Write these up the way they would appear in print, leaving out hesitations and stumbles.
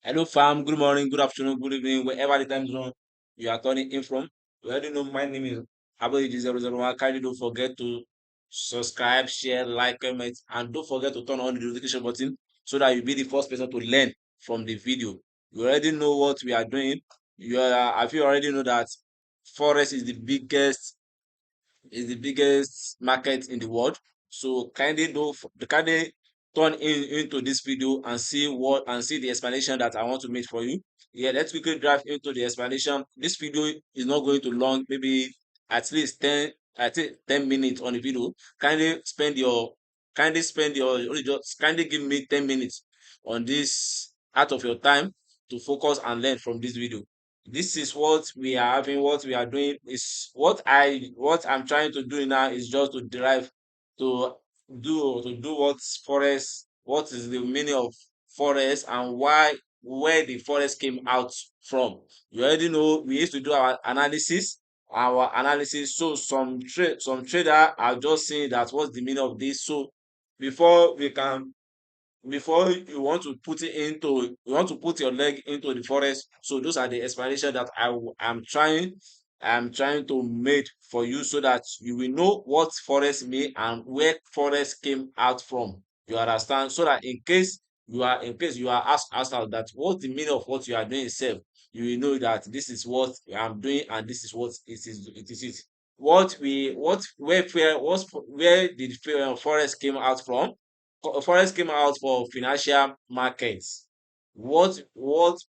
Hello, fam. Good morning, good afternoon, good evening, wherever the time zone you are turning in from. You already know my name is Aboyiji001. Kindly don't forget to subscribe, share, like, comment, and don't forget to turn on the notification button so that you'll be the first person to learn from the video. You already know what we are doing. If you already know that Forex is the biggest market in the world. So kindly turn into this video and see the explanation that I want to make for you. Yeah, let's quickly dive into the explanation. This video is not going to long, maybe at least 10 minutes on the video. Kindly give me 10 minutes on this out of your time to focus and learn from this video. This is what we are having, what we are doing is what I'm trying to do now is just to derive to to do what is the meaning of forest and where the forest came out from. You already know we used to do our analysis. So some trader are just saying that what's the meaning of this. So before we can before you want to put your leg into the forest. So those are the explanation that I'm trying to make for you so that you will know what forest mean and where forest came out from. You understand? So that in case you are asked out that what's the meaning of what you are doing itself, you will know that this is what I'm doing and this is what it is. Where did forest came out from? Forex came out for financial markets. What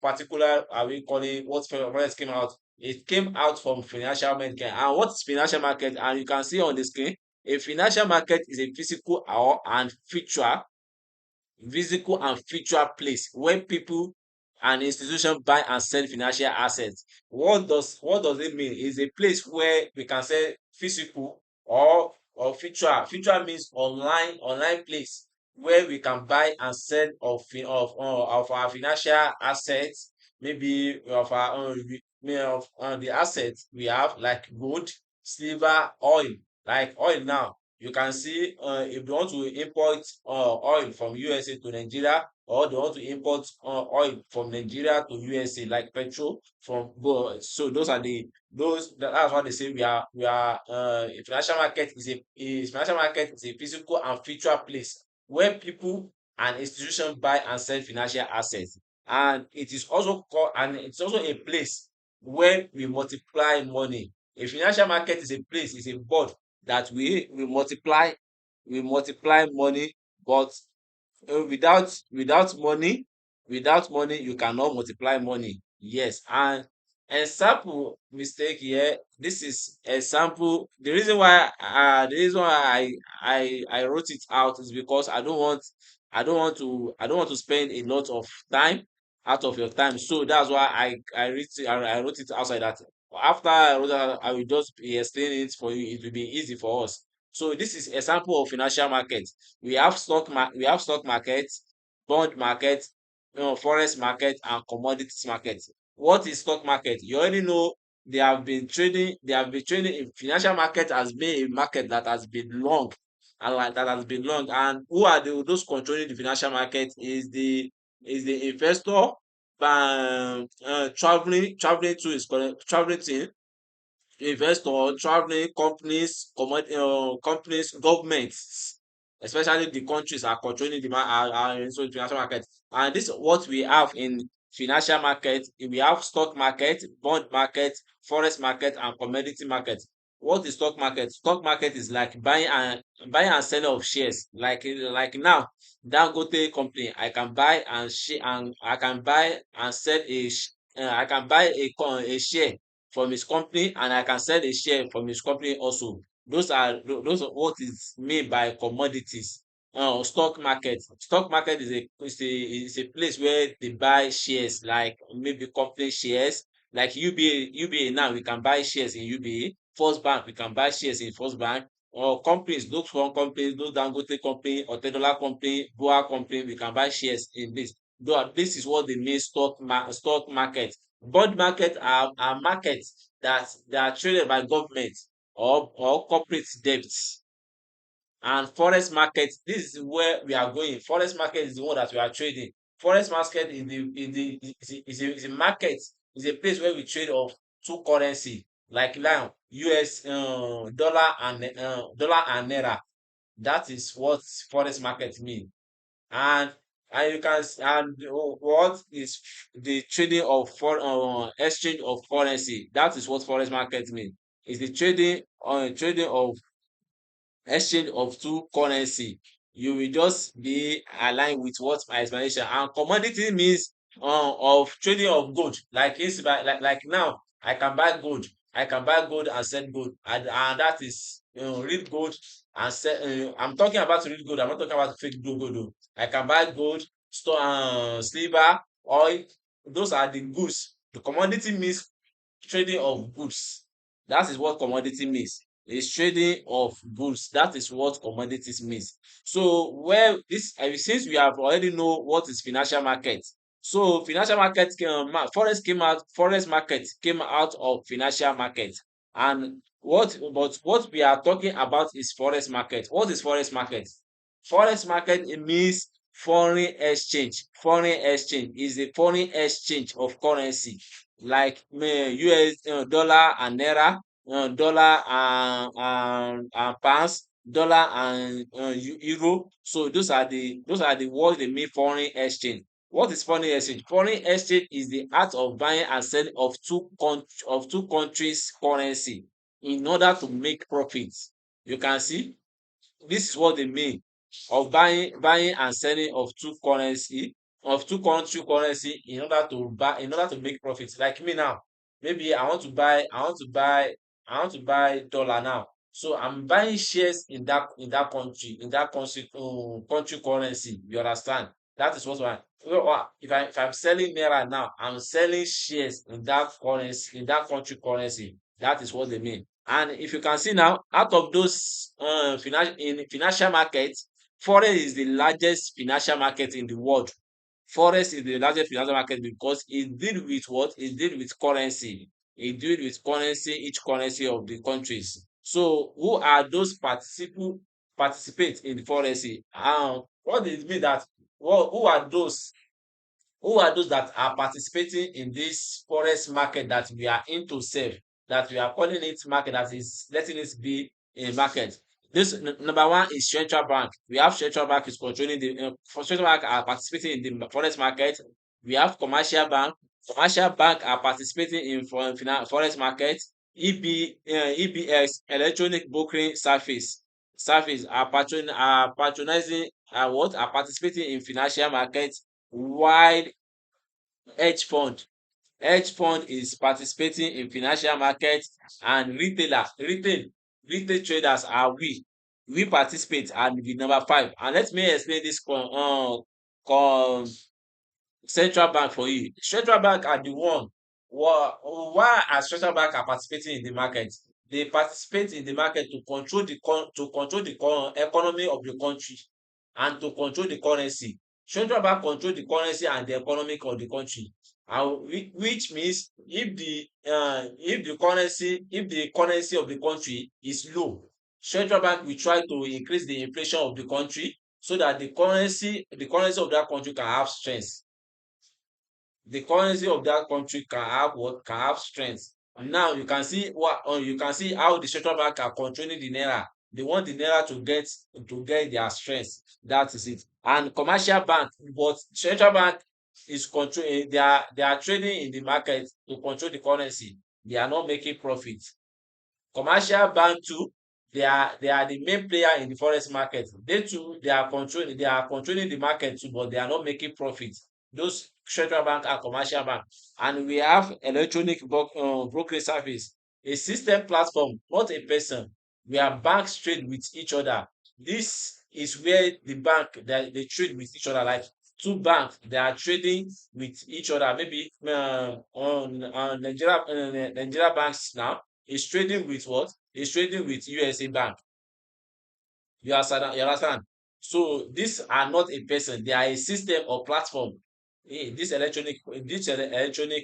particular are we calling what forex came out? It came out from financial market. And what is financial market? And you can see on the screen, a financial market is a physical and virtual place where people and institutions buy and sell financial assets. What does it mean? It's a place where we can say physical or virtual. Virtual means online place where we can buy and sell of our financial assets, maybe of the assets we have like gold, silver, oil. Like oil now, you can see if they want to import oil from USA to Nigeria, or they want to import oil from Nigeria to USA, like petrol from so that's why they say a financial market is a physical and virtual place where people and institutions buy and sell financial assets. And it's also a place where we multiply money. A financial market is a board that we multiply money. But without money you cannot multiply money. Yes. And example mistake here, this is example. The reason why I wrote it out is because I don't want to spend a lot of time out of your time. So that's why I wrote it outside that. After I wrote that, I will just be explaining it for you. It will be easy for us. So this is example of financial market. We have stock market, bond market, forex market, and commodities market. What is stock market? You already know. They have been trading in financial market. Has been a market that has been long, and who are those controlling the financial market is the investor, traveling to is correct traveling team, investor, traveling companies, governments, especially the countries are controlling are into the financial market. And this is what we have in financial market. We have stock market, bond market, forex market, and commodity market. What is stock market? Stock market is like buying and selling of shares. Like now, Dangote company, I can buy and sell I can buy a share from his company, and I can sell a share from his company also. Those are what is meant by commodities. Stock market. Stock market is a place where they buy shares, like maybe company shares, like UBA now we can buy shares in UBA. First Bank we can buy shares in First Bank, or companies, those foreign companies, those Dangote company, Otedola company, Boa company, we can buy shares in this. Though this is what they mean stock market. Bond market are markets that are traded by government or corporate debts. And forex market, this is where we are going. Forex market is the one that we are trading. Forex market is a market, is a place where we trade of two currency like now US dollar and naira. That is what forex market mean. And you can and what is the trading of exchange of currency. That is what forex market mean. Is the trading of exchange of two currency. You will just be aligned with what my explanation. And commodity means of trading of gold. Like it's like now I can buy gold. I can buy gold and sell gold, and that is real gold and sell. I'm talking about real gold. I'm not talking about fake gold. Oh. I can buy gold, store silver, oil. Those are the goods. The commodity means trading of goods. That is what commodity means. It's trading of goods. That is what commodities means. So well, this since we have already know what is financial market. So financial market forex market came out of financial market. And what we are talking about is forex market. What is forex market? Forex market, it means foreign exchange. Foreign exchange is a foreign exchange of currency like US dollar and naira, dollar and pounds, dollar and euro. So those are the words they mean foreign exchange. What is foreign exchange? Foreign exchange is the art of buying and selling of two countries currency in order to make profits. You can see this is what they mean of buying and selling of two country currency in order to make profit. Like me now, maybe I want to buy dollar now. So I'm buying shares in that country currency. You understand? That is what I if I'm selling naira now, I'm selling shares in that country currency. That is what they mean. And if you can see now, out of those financial market, forex is the largest financial market in the world. Forex is the largest financial market because it deal with what? It deal with currency. It deal with currency, each currency of the countries. So who are those participate in the forex? What does it mean that who are those that are participating in this forex market that we are into sef, that we are calling it market, that is letting it be a market. This number one is central bank. We have central bank is controlling the for central bank are participating in the forex market. We have commercial bank are participating in forex market. EBS, electronic brokering service are patronizing are participating in financial market, while hedge fund hedge fund is participating in financial market. And retail traders are we participate and be number five. And let me explain this con central bank for you. Central bank are the one. Why are central bank are participating in the market? They participate in the market to control the economy of the country and to control the currency. Central bank control the currency and the economy of the country. And which means if the currency of the country is low, central bank will try to increase the inflation of the country so that the currency of that country can have strength. The currency of that country can have what? Can have strength. And now you can see how the central bank are controlling the naira. They want the naira to get their strength. That is it. And commercial bank, but central bank is controlling. They are trading in the market to control the currency. They are not making profit. Commercial bank too, they are the main player in the forex market. They too, they are controlling the market too, but they are not making profit. Those central bank and commercial bank. And we have electronic brokerage service, a system platform, not a person, where banks trade with each other. This is where the bank they trade with each other, like two banks they are trading with each other. Maybe on Nigeria banks now is trading with what? Is trading with USA Bank. You understand? So these are not a person, they are a system or platform. This electronic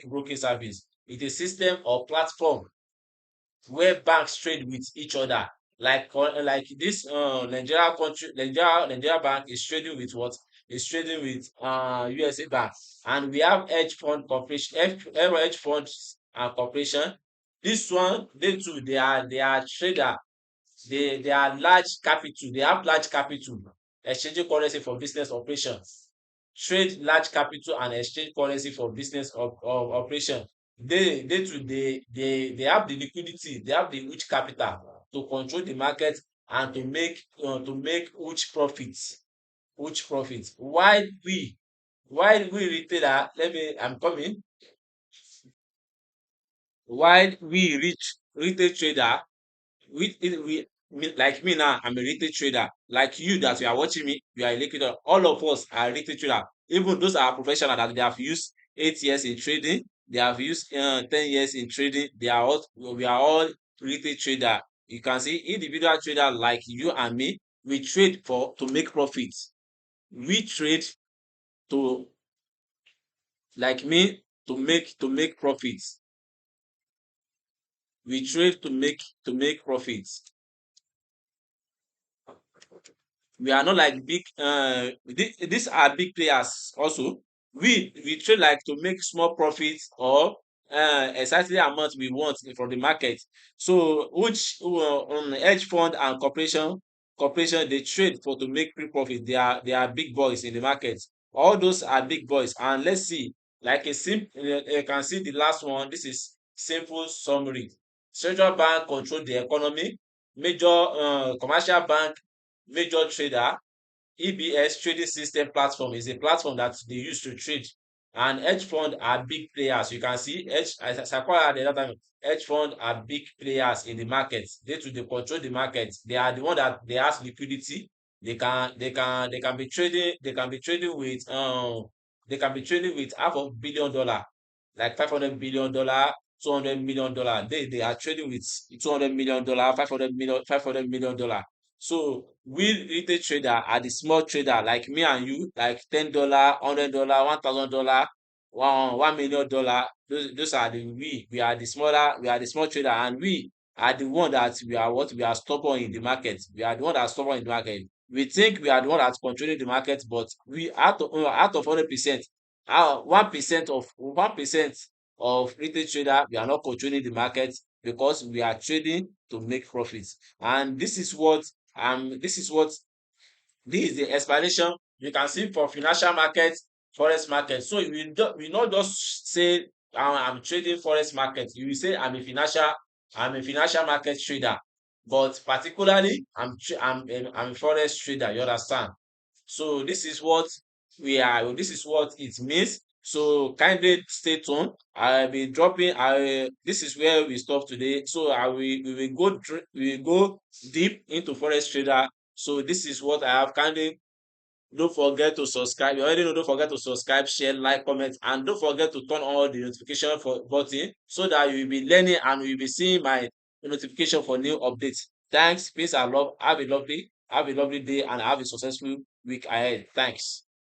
broking service is a system or platform where banks trade with each other. Like this Nigeria bank is trading with what? is trading with USA bank. And we have hedge fund corporation, hedge funds and corporation. This one, they too, they are trader. They are large capital, they have large capital, exchanging currency for business operations. Trade large capital and exchange currency for business of operation. They too, they have the liquidity, they have the huge capital to control the market and to make huge profit. While we retailer, I'm coming. While we reach retail trader, like me now, I'm a retail trader. Like you that you are watching me, you are a retail trader. All of us are retail trader. Even those are professional that they have used 8 years in trading, they have used 10 years in trading. We are all retail trader. You can see individual trader like you and me. We trade for to make profits. We trade to like me to make profits. We trade to make profits. We are not like big these are big players also. We trade like to make small profits or exactly the amount we want from the market. So which hedge fund and corporation they trade for to make quick profit. They are big boys in the market. All those are big boys. And let's see, like a simple, you can see the last one. This is simple summary. Central bank control the economy. Major commercial bank, major trader. EBS trading system platform is a platform that they use to trade. And hedge fund are big players. You can see hedge, as I call it the other time, hedge fund are big players in the market. They control the market. They are the one that they have liquidity. They can be trading with $500 million, like $500 billion, $200 million. They are trading with $200 million, $500 million. So we retail trader are the small trader like me and you, like $10, $100, $1,000, $1 million. Those are we are the smaller, we are the small trader, and we are the one that we are stubborn in the market. We are the one that are stubborn in the market. We think we are the one that's controlling the market, but we out of 100%, 1% of retail trader, we are not controlling the market because we are trading to make profits. And this is the explanation you can see for financial market, forex market. So we not just say I'm trading forex market. You will say I'm a financial market trader, but particularly I'm a forex trader. You understand? So this is what it means. So kindly stay tuned. I'll be dropping. I This is where we stop today. So we will go deep into forex trader. So this is what I have. Kindly don't forget to subscribe. You already know, don't forget to subscribe, share, like, comment, and don't forget to turn on the notification for button so that you will be learning and you will be seeing my notification for new updates. Thanks, peace and love. Have a lovely day and have a successful week ahead. Thanks.